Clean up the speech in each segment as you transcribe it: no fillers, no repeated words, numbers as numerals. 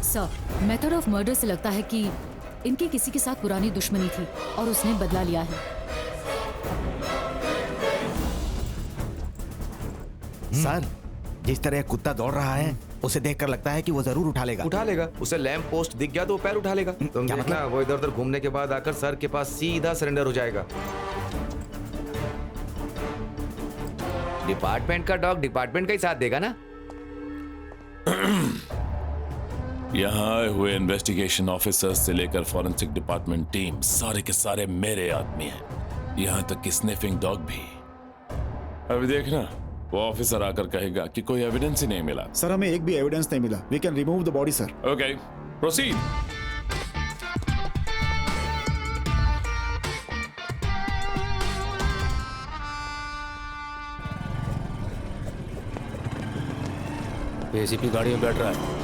Sir, method of murder से लगता है कि इनकी किसी के साथ पुरानी दुश्मनी थी और उसने बदला लिया है। सर, जिस तरह कुत्ता दौड़ रहा है उसे देखकर लगता है कि वो जरूर उठा लेगा। उठा लेगा। उसे लैंप पोस्ट दिख गया तो वो पैर उठा लेगा। तुम क्या देखना, मतलब? वो इधर उधर घूमने के बाद आकर सर के पास सीधा सरेंडर हो जाएगा। डिपार्टमेंट का डॉग डिपार्टमेंट का ही साथ देगा ना। यहाँ आए हुए इन्वेस्टिगेशन ऑफिसर्स से लेकर फॉरेंसिक डिपार्टमेंट टीम सारे के सारे मेरे आदमी हैं। यहाँ तक कि स्निफिंग डॉग भी। अभी देखना, वो ऑफिसर आकर कहेगा कि कोई एविडेंस ही नहीं मिला। सर, हमें एक भी एविडेंस नहीं मिला। We can remove the body sir. Okay, proceed. ACP गाड़ी में बैठ रहा है।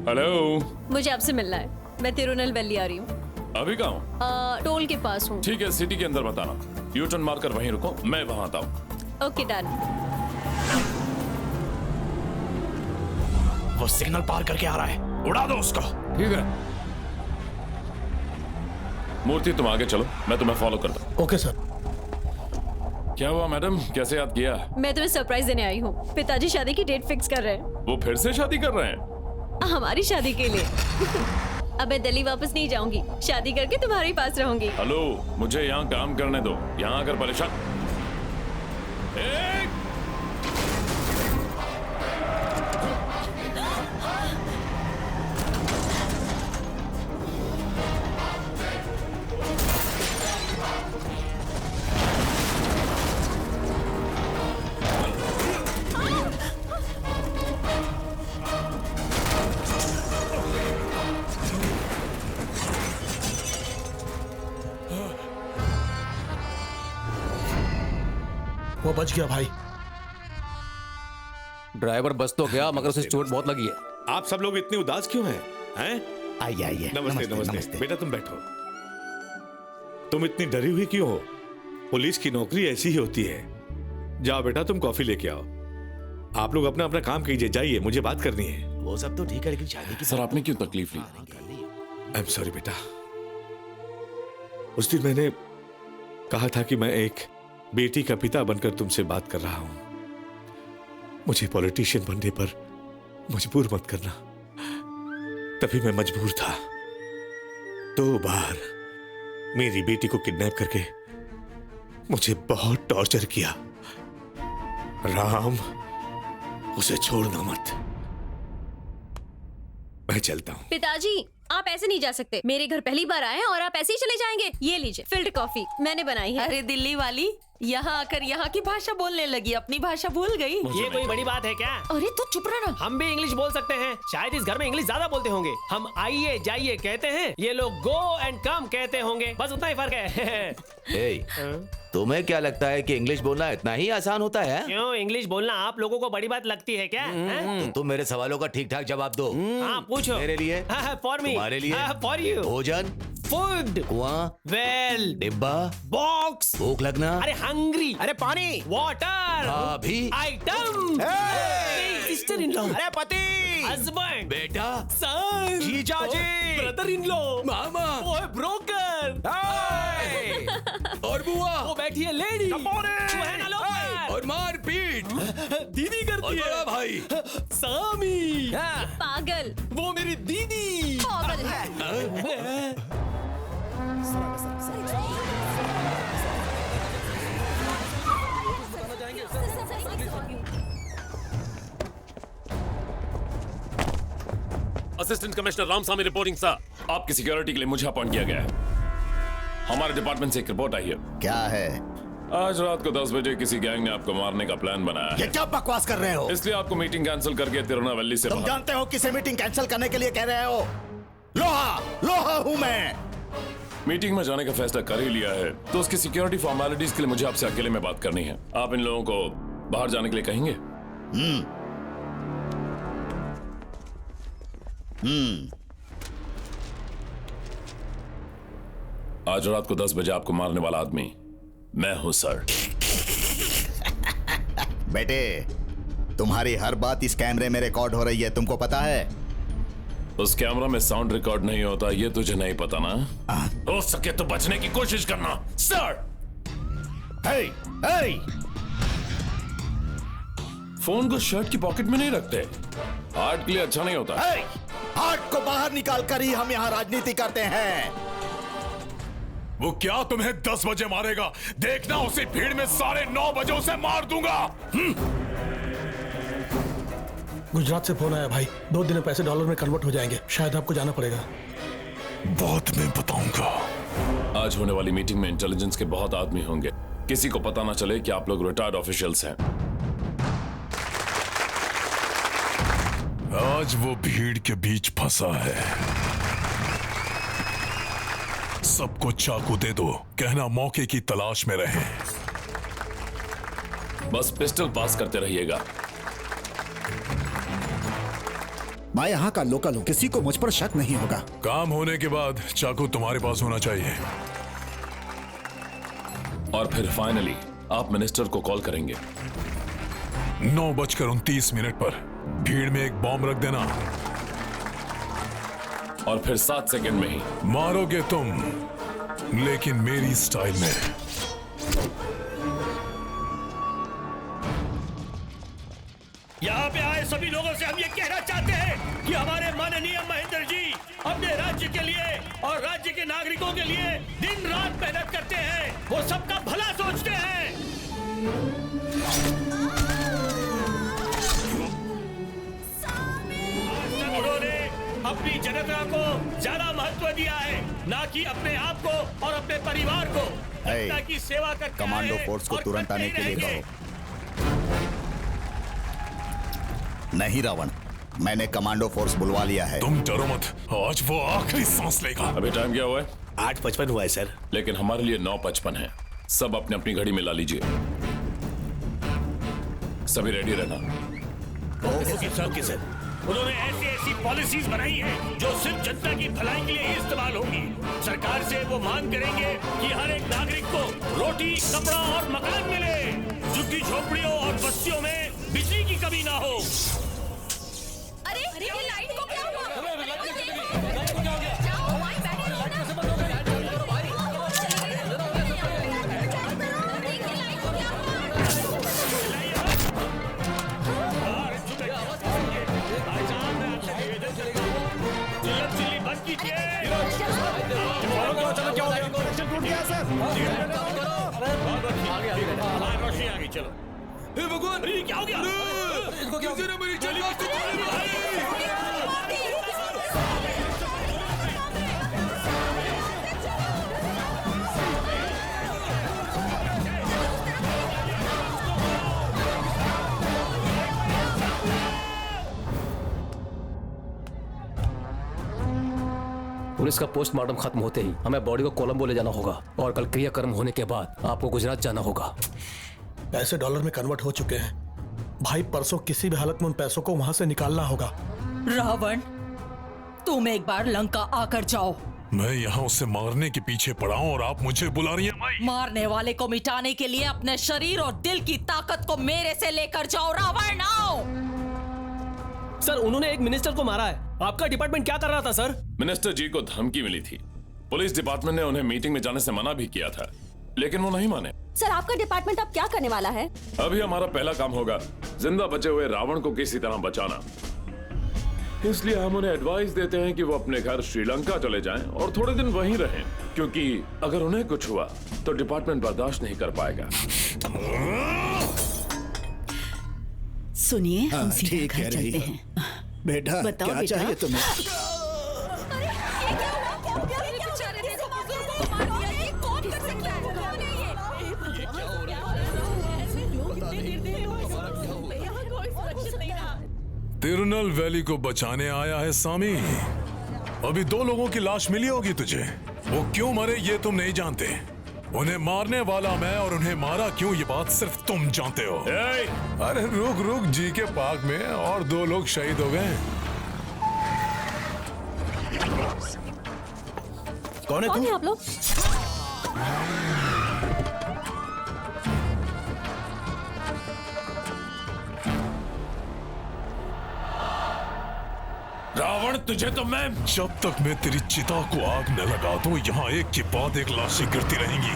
हेलो, मुझे आपसे मिलना है। मैं तिरुनेलवेली आ रही हूँ। अभी कहाँ हूँ? टोल के पास हूँ। ठीक है, सिटी के अंदर बताना। यू टर्न मारकर वहीं रुको, मैं वहां आता हूँ। Okay, done. वो सिग्नल पार करके आ रहा है, उड़ा दो उसको। ठीक है। मूर्ति, तुम आगे चलो, मैं तुम्हें फॉलो करता हूँ। Okay sir. क्या हुआ मैडम, कैसे याद किया? मैं तुम्हें सरप्राइज देने आई हूँ। पिताजी शादी की डेट फिक्स कर रहे हैं। वो फिर से शादी कर रहे हैं? हमारी शादी के लिए। अब मैं दिल्ली वापस नहीं जाऊंगी। शादी करके तुम्हारे पास रहूंगी। हेलो, मुझे यहाँ काम करने दो। यहाँ आकर परेशान। एक! वो बच गया भाई। ड्राइवर बस तो गया, मगर उसे चोट बहुत लगी है। आप सब लोग इतने उदास क्यों हैं? हैं? आइए आइए। नमस्ते नमस्ते। बेटा तुम बैठो। तुम इतनी डरी हुई क्यों हो? पुलिस की नौकरी ऐसी ही होती है। जाओ बेटा, तुम कॉफी लेके आओ। आप लोग अपना अपना काम कीजिए, जाइए, मुझे बात करनी है। वो सब तो ठीक है, लेकिन शादी की सर, आपने क्यों तकलीफ ली? आई एम सॉरी बेटा। उस दिन मैंने कहा था कि मैं एक बेटी का पिता बनकर तुमसे बात कर रहा हूं। मुझे पॉलिटिशियन बनने पर मजबूर मत करना। तभी मैं मजबूर था। 2 बार मेरी बेटी को किडनैप करके मुझे बहुत टॉर्चर किया। राम, उसे छोड़ना मत। मैं चलता हूं। पिताजी, आप ऐसे नहीं जा सकते। मेरे घर पहली बार आए हैं और आप ऐसे ही चले जाएंगे। ये लीजिए, फिल्टर कॉफी मैंने बनाई है। अरे दिल्ली वाली, यहाँ आकर यहाँ की भाषा बोलने लगी, अपनी भाषा भूल गई। ये कोई बड़ी बात है क्या? अरे तू चुप रहना। हम भी इंग्लिश बोल सकते हैं। शायद इस घर में इंग्लिश ज्यादा बोलते होंगे। हम आइए जाइए कहते हैं, ये लोग गो एंड कम कहते होंगे। बस उतना ही फर्क है। तुम्हें क्या लगता है कि इंग्लिश बोलना इतना ही आसान होता है? क्यों, इंग्लिश बोलना आप लोगों को बड़ी बात लगती है क्या? तो तुम मेरे सवालों का ठीक ठाक जवाब दो। हाँ, पूछो। मेरे लिए? For me. तुम्हारे लिए? For you. भोजन? फूड। कुआं? वेल। डिब्बा? बॉक्स। भूख लगना? अरे हंग्री। अरे पानी। वाटर। अभी? आइटम। Sister in law. अरे पति। हस्बैंड। बेटा? सन। जीजा जी। Brother in law. मामा? ओए ब्रोकर। और बुआ? वो बैठी है लेडी। और मार पीट? दीदी करती है। बड़ा भाई? सामी। पागल। वो मेरी दीदी। पागल है। Assistant commissioner Ramaswamy reporting sir. आपकी सिक्योरिटी के लिए मुझे अपॉइंट किया गया है। हमारे डिपार्टमेंट से एक रिपोर्ट आई है। क्या है? आज रात को 10 बजे किसी गैंग ने आपको मारने का प्लान बनाया ये है। क्या बकवास कर रहे हो? इसलिए आपको मीटिंग कैंसिल करके तिरुनेलवेली से तुम जानते हो किसे मीटिंग कैंसिल करने के लिए कह रहे हो? लोहा लोहा हूं मैं। मीटिंग में जाने का फैसला कर ही लिया है, तो उसकी सिक्योरिटी फॉर्मेलिटीज के लिए मुझे आपसे अकेले में बात करनी है। आप इन लोगों को बाहर जाने के लिए कहेंगे? आज रात को 10 बजे आपको मारने वाला आदमी मैं हूं सर। बेटे, तुम्हारी हर बात इस कैमरे में रिकॉर्ड हो रही है, तुमको पता है? उस कैमरा में साउंड रिकॉर्ड नहीं होता ये तुझे नहीं पता ना? हो सके तो बचने की कोशिश करना सर। हे, हे! फोन को शर्ट की पॉकेट में नहीं रखते, हार्ट के लिए अच्छा नहीं होता। हे! हार्ट को बाहर निकाल कर ही हम यहाँ राजनीति करते हैं। वो क्या तुम्हें 10 बजे मारेगा? देखना उसी भीड़ में 9:30 बजे उसे मार दूंगा। गुजरात से फोन आया भाई, 2 दिन में पैसे डॉलर में कन्वर्ट हो जाएंगे, शायद आपको जाना पड़ेगा। बाद में बताऊंगा। आज होने वाली मीटिंग में इंटेलिजेंस के बहुत आदमी होंगे, किसी को पता ना चले कि आप लोग रिटायर्ड ऑफिशियल्स हैं। आज वो भीड़ के बीच फंसा है। सबको चाकू दे दो, कहना मौके की तलाश में रहे। बस पिस्टल पास करते रहिएगा। मैं यहाँ का लोकल हूँ, किसी को मुझ पर शक नहीं होगा। काम होने के बाद चाकू तुम्हारे पास होना चाहिए। और फिर फाइनली आप मिनिस्टर को कॉल करेंगे। 9:29 पर भीड़ में एक बॉम्ब रख देना। और फिर 7 सेकंड में ही मारोगे तुम, लेकिन मेरी स्टाइल में। यहाँ पे आए सभी लोगों से हम ये कहना चाहते हैं कि हमारे माननीय महेंद्र जी अपने राज्य के लिए और राज्य के नागरिकों के लिए दिन रात मेहनत करते हैं, वो सबका भला सोचते हैं। उन्होंने अपनी जनता को ज्यादा महत्व दिया है, ना कि अपने आप को और अपने परिवार को। जनता की सेवा करते कमांडो फोर्स को तुरंत आने के लिए कहो। नहीं रावण, मैंने कमांडो फोर्स बुलवा लिया है। तुम डरो मत, आज वो आखिरी सांस लेगा। अभी टाइम क्या हुआ है? 8:55 हुआ है सर। लेकिन हमारे लिए 9:55 है। सब अपने अपनी घड़ी में ला लीजिए। सभी रेडी रहना। Okay sir. उन्होंने ऐसी पॉलिसीज बनाई है जो सिर्फ जनता की भलाई के लिए ही इस्तेमाल होगी। सरकार से वो मांग करेंगे कि हर एक नागरिक को रोटी, कपड़ा और मकान मिले, झुग्गी झोपड़ियों और बस्तियों में बिजली की कमी ना हो। अरे ये लाइट को क्या हुआ? बंद कीजिए। रोशनी आ गई, चलो। भगवान, क्या हो गया? इनको क्या हो मेरी जली पुलिस का पोस्टमार्टम खत्म होते ही हमें बॉडी को कोलंबो ले जाना होगा और कल क्रियाकर्म होने के बाद आपको गुजरात जाना होगा। पैसे डॉलर में कन्वर्ट हो चुके हैं भाई, परसों किसी भी हालत में उन पैसों को वहां से निकालना होगा। रावण, तुम एक बार लंका आकर जाओ। मैं यहाँ उसे मारने के पीछे पड़ा हूँ और आप मुझे बुला रही हैं? मारने वाले को मिटाने के लिए अपने शरीर और दिल की ताकत को मेरे से लेकर जाओ। रावण आओ। सर, उन्होंने एक मिनिस्टर को मारा है। आपका डिपार्टमेंट क्या कर रहा था सर? मिनिस्टर जी को धमकी मिली थी। पुलिस डिपार्टमेंट ने उन्हें मीटिंग में जाने से मना भी किया था, लेकिन वो नहीं माने। सर, आपका डिपार्टमेंट अब क्या करने वाला है? अभी हमारा पहला काम होगा जिंदा बचे हुए रावण को किसी तरह बचाना। इसलिए हम उन्हें एडवाइस देते हैं कि वो अपने घर श्रीलंका चले जाएं और थोड़े दिन वहीं रहें, क्योंकि अगर उन्हें कुछ हुआ तो डिपार्टमेंट बर्दाश्त नहीं कर पाएगा। सुनिए, हम सीधे घर चलते हैं। बेटा, बताओ क्या चाहिए तुम्हें? तिरुनेलवेली को बचाने आया है सामी। अभी 2 लोगों की लाश मिली होगी तुझे। वो क्यों मरे ये तुम नहीं जानते। उन्हें मारने वाला मैं और उन्हें मारा क्यों ये बात सिर्फ तुम जानते हो। अरे रुक, जी के पार्क में और 2 लोग शहीद हो गए। कौन है आप लोग? रावण तुझे तो मैं जब तक मैं तेरी चिता को आग न लगा दूं, यहाँ एक के बाद एक लाशें गिरती रहेंगी।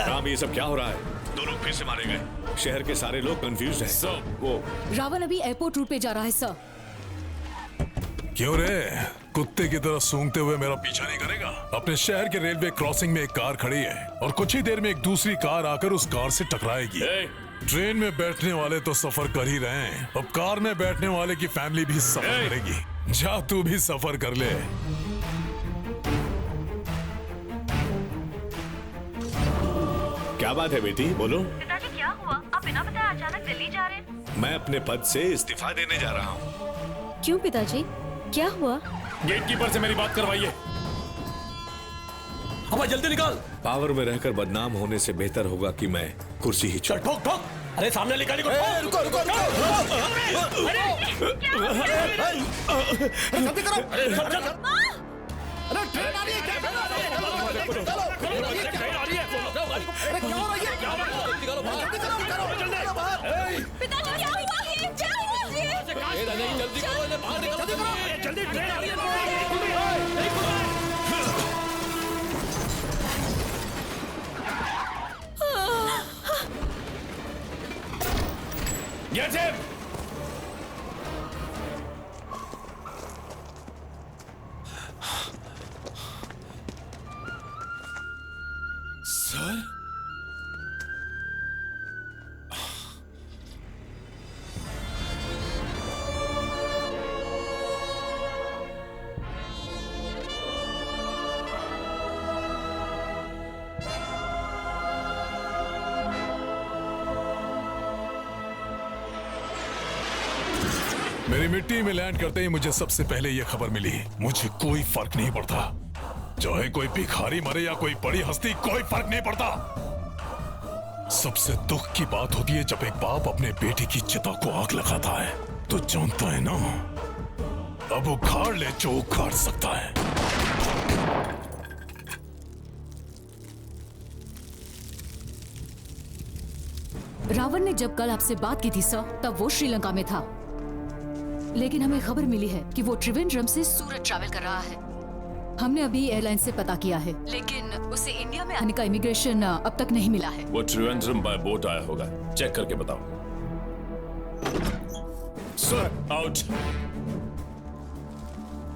राम, ये सब क्या हो रहा है? 2 लोग फिर से मारे गए। शहर के सारे लोग कंफ्यूज हैं। सब वो रावण अभी एयरपोर्ट रूट पे जा रहा है सर। क्यों रे, कुत्ते की तरह सूंघते हुए मेरा पीछा नहीं करेगा? अपने शहर के रेलवे क्रॉसिंग में एक कार खड़ी है और कुछ ही देर में एक दूसरी कार आकर उस कार से टकराएगी। ट्रेन में बैठने वाले तो सफर कर ही रहे हैं, अब कार में बैठने वाले की फैमिली भी सफर करेगी। जा तू भी सफर कर ले। क्या बात है बेटी, बोलो। पिताजी क्या हुआ? आप बिना बताए अचानक दिल्ली जा रहे हैं? मैं अपने पद से इस्तीफा देने जा रहा हूँ। क्यों पिताजी, क्या हुआ? गेटकीपर से मेरी बात करवाइए। अब जल्दी निकाल। पावर में रहकर बदनाम होने से बेहतर होगा कि मैं कुर्सी ही छोड़। ठोक ठोक। अरे सामने निकाली को। रुको रुको रुको। जल्दी करो। अरे ट्रेन आ रही है, क्या कर रहे हो? ट्रेन आ रही है, क्या हो रही है? अरे क्या हो रही है? क्या हो रही है? जल्दी करो बाहर। पिताजी क्या हुआ है? क्या हुआ है? नहीं, जल्दी करो, इन्हें बाहर निकालो। जल्दी करो। जल्दी ट्रेन आ रही है। Get him! Sir? मेरी मिट्टी में लैंड करते ही मुझे सबसे पहले यह खबर मिली। मुझे कोई फर्क नहीं पड़ता, चाहे कोई भिखारी मरे या कोई बड़ी हस्ती, कोई फर्क नहीं पड़ता। सबसे दुख की बात होती है जब एक बाप अपने बेटे की चिता को आग लगाता है। तो जानता है ना, अब उखाड़ ले जो उखाड़ सकता है। रावण ने जब कल आपसे बात की थी सर, तब वो श्रीलंका में था, लेकिन हमें खबर मिली है कि वो त्रिवेंद्रम से सूरत ट्रैवल कर रहा है। हमने अभी एयरलाइन से पता किया है, लेकिन उसे इंडिया में आने का इमिग्रेशन अब तक नहीं मिला है। वो त्रिवेंद्रम बाय बोट आया होगा, चेक करके बताओ। Sir, out.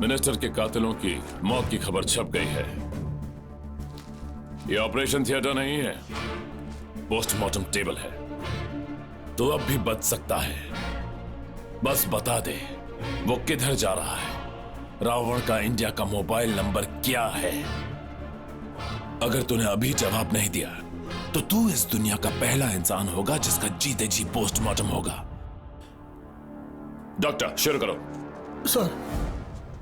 मिनिस्टर के कातिलों की मौत की खबर छप गई है। ये ऑपरेशन थिएटर नहीं है, पोस्टमार्टम टेबल है। तो अब भी बच सकता है, बस बता दे वो किधर जा रहा है। रावण का इंडिया का मोबाइल नंबर क्या है? अगर तूने अभी जवाब नहीं दिया तो तू इस दुनिया का पहला इंसान होगा जिसका जीते जी पोस्टमार्टम होगा। डॉक्टर, शुरू करो।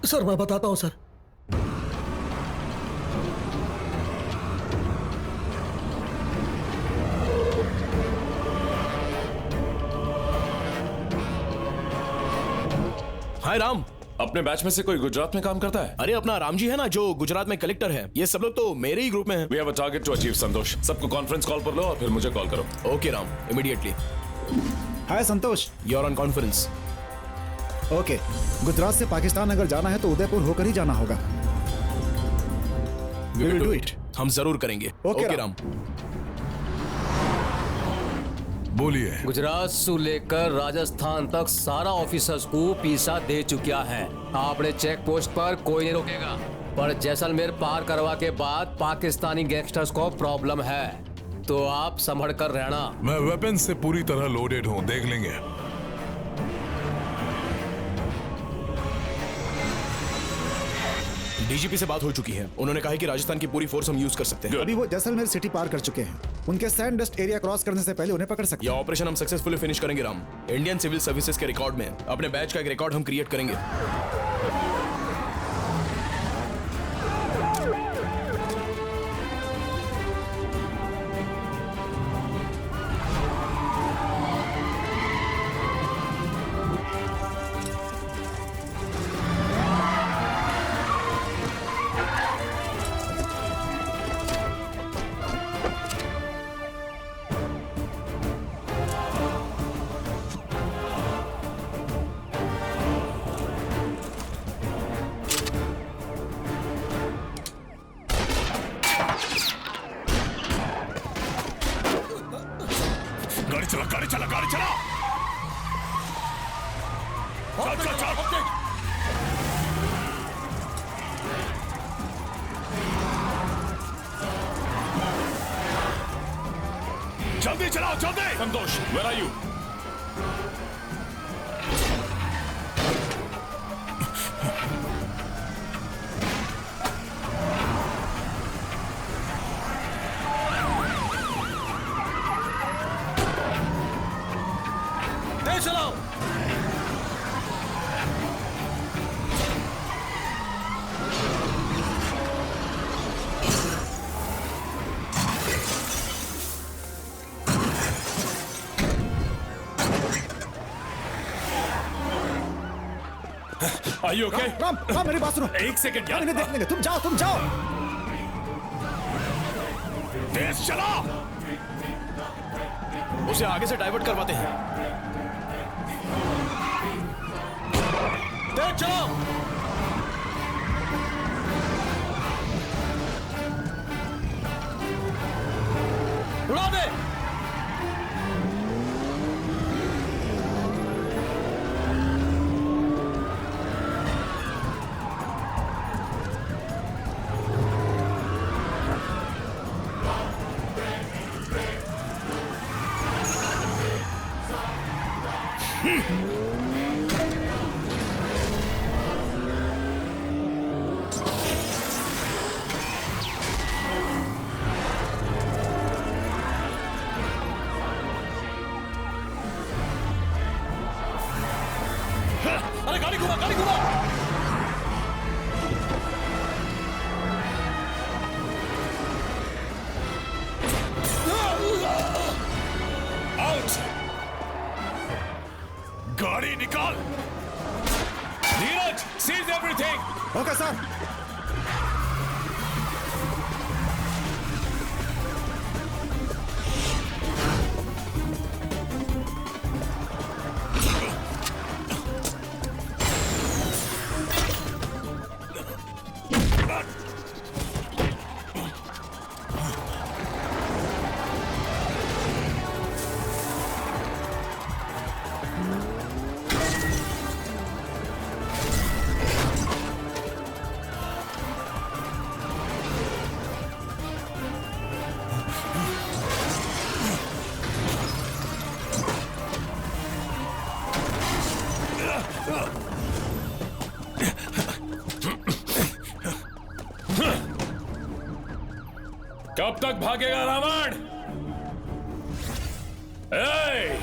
सर मैं बताता हूं सर। हाय राम। अपने बैच में से कोई गुजरात में काम करता है? अरे अपना राम जी है ना, जो गुजरात में कलेक्टर है। ये सब लोग तो मेरे ही ग्रुप में हैं। We have a target to achieve, संतोष। सबको कॉन्फ्रेंस कॉल पर लो और फिर मुझे कॉल करो। Okay Ram, immediately. Hi Santosh, you are on conference. Okay, Gujarat से पाकिस्तान अगर जाना है तो उदयपुर होकर ही जाना होगा। We will do it। हम जरूर करेंगे। ओके राम। बोलिए। गुजरात से लेकर राजस्थान तक सारा ऑफिसर्स को पीसा दे चुका है। आपने चेक पोस्ट पर कोई नहीं रोकेगा, पर जैसलमेर पार करवा के बाद पाकिस्तानी गैंगस्टर्स को प्रॉब्लम है, तो आप संभल कर रहना। मैं वेपन से पूरी तरह लोडेड हूँ, देख लेंगे। डीजीपी से बात हो चुकी है, उन्होंने कहा है कि राजस्थान की पूरी फोर्स हम यूज कर सकते हैं। अभी वो जैसलमेर सिटी पार कर चुके हैं, उनके सैंड डस्ट एरिया क्रॉस करने से पहले उन्हें पकड़ सकते हैं। ये ऑपरेशन हम सक्सेसफुली फिनिश करेंगे राम। इंडियन सिविल सर्विसेज के रिकॉर्ड में अपने बैच का एक रिकॉर्ड हम क्रिएट करेंगे। जल्दी चलाओ, जल्दी। संतोष, where are you? तेज चलाओ। Are you okay? Ram Ram मेरी बात सुनो। एक सेकंड यार। इन्हें देख लेंगे, तुम जाओ तुम जाओ। तेज चला। उसे आगे से डाइवर्ट करवाते हैं। तेज चलाओ। उड़ा दे। अरे गाड़ी घुमा, गाड़ी घुमा। आउट। गाड़ी निकाल। Neeraj, seize everything. Okay sir. कब तक भागेगा रावण? ए!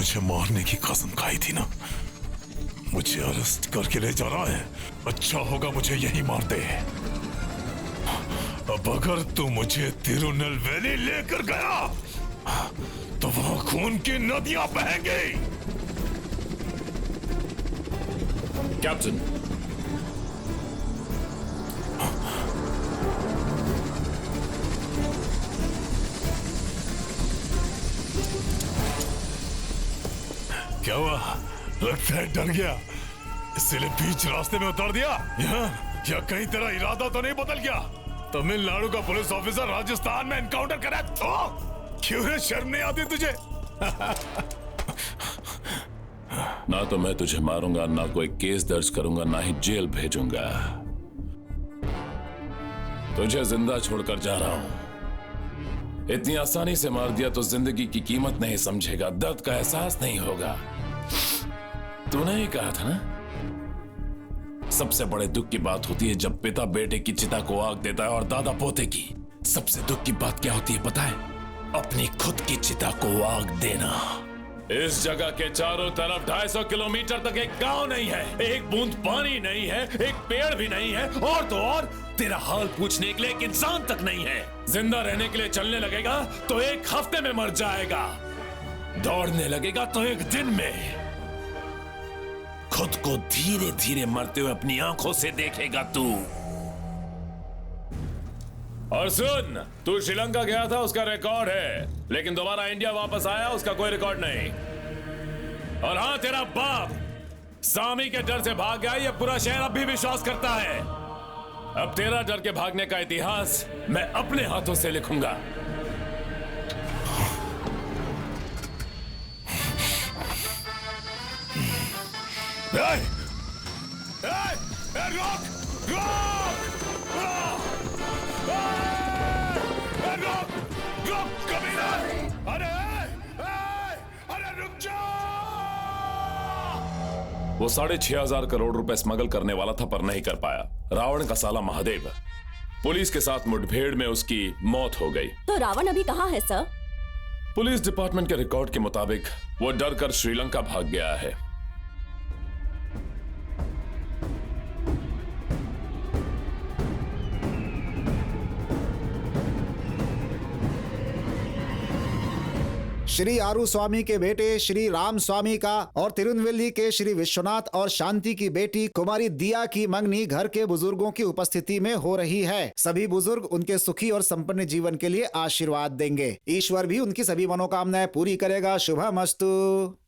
मुझे मारने की कसम खाई थी ना, मुझे अरेस्ट करके ले जा रहा है। अच्छा होगा मुझे यही मार दे। अब अगर तू मुझे तिरुनेलवेली लेकर गया तो वहां खून की नदियां बहेंगी। कैप्टन, क्या हुआ? लगता है डर गया, इसीलिए बीच रास्ते में उतार दिया। या कहीं तेरा इरादा तो नहीं बदल गया? तमिलनाडु का पुलिस ऑफिसर राजस्थान में एनकाउंटर करा तो क्यों है? शर्म नहीं आती तुझे? ना तो मैं तुझे मारूंगा, ना कोई केस दर्ज करूंगा, ना ही जेल भेजूंगा। तुझे जिंदा छोड़कर जा रहा हूं। इतनी आसानी से मार दिया तो जिंदगी की कीमत नहीं समझेगा, दर्द का एहसास नहीं होगा। तूने ही कहा था ना, सबसे बड़े दुख की बात होती है जब पिता बेटे की चिता को आग देता है, और दादा पोते की सबसे दुख की बात क्या होती है पता है? अपनी खुद की चिता को आग देना। इस जगह के चारों तरफ 250 किलोमीटर तक एक गांव नहीं है, एक बूंद पानी नहीं है, एक पेड़ भी नहीं है, और तो और तेरा हाल पूछने के लिए एक इंसान तक नहीं है। जिंदा रहने के लिए चलने लगेगा तो एक हफ्ते में मर जाएगा, दौड़ने लगेगा तो एक दिन में। खुद को धीरे धीरे मरते हुए अपनी आंखों से देखेगा तू। और सुन, तू श्रीलंका गया था उसका रिकॉर्ड है, लेकिन दोबारा इंडिया वापस आया उसका कोई रिकॉर्ड नहीं। और हाँ, तेरा बाप सामी के डर से भाग गया, ये पूरा शहर अब भी विश्वास करता है। अब तेरा डर के भागने का इतिहास मैं अपने हाथों से लिखूंगा। वो 6,500 करोड़ रुपए स्मगल करने वाला था पर नहीं कर पाया। रावण का साला महादेव, पुलिस के साथ मुठभेड़ में उसकी मौत हो गई। तो रावण अभी कहाँ है सर? पुलिस डिपार्टमेंट के रिकॉर्ड के मुताबिक वो डर कर श्रीलंका भाग गया है। श्री आरू स्वामी के बेटे श्री राम स्वामी का और तिरुनेलवेली के श्री विश्वनाथ और शांति की बेटी कुमारी दिया की मंगनी घर के बुजुर्गों की उपस्थिति में हो रही है। सभी बुजुर्ग उनके सुखी और संपन्न जीवन के लिए आशीर्वाद देंगे। ईश्वर भी उनकी सभी मनोकामनाएं पूरी करेगा। शुभमस्तु।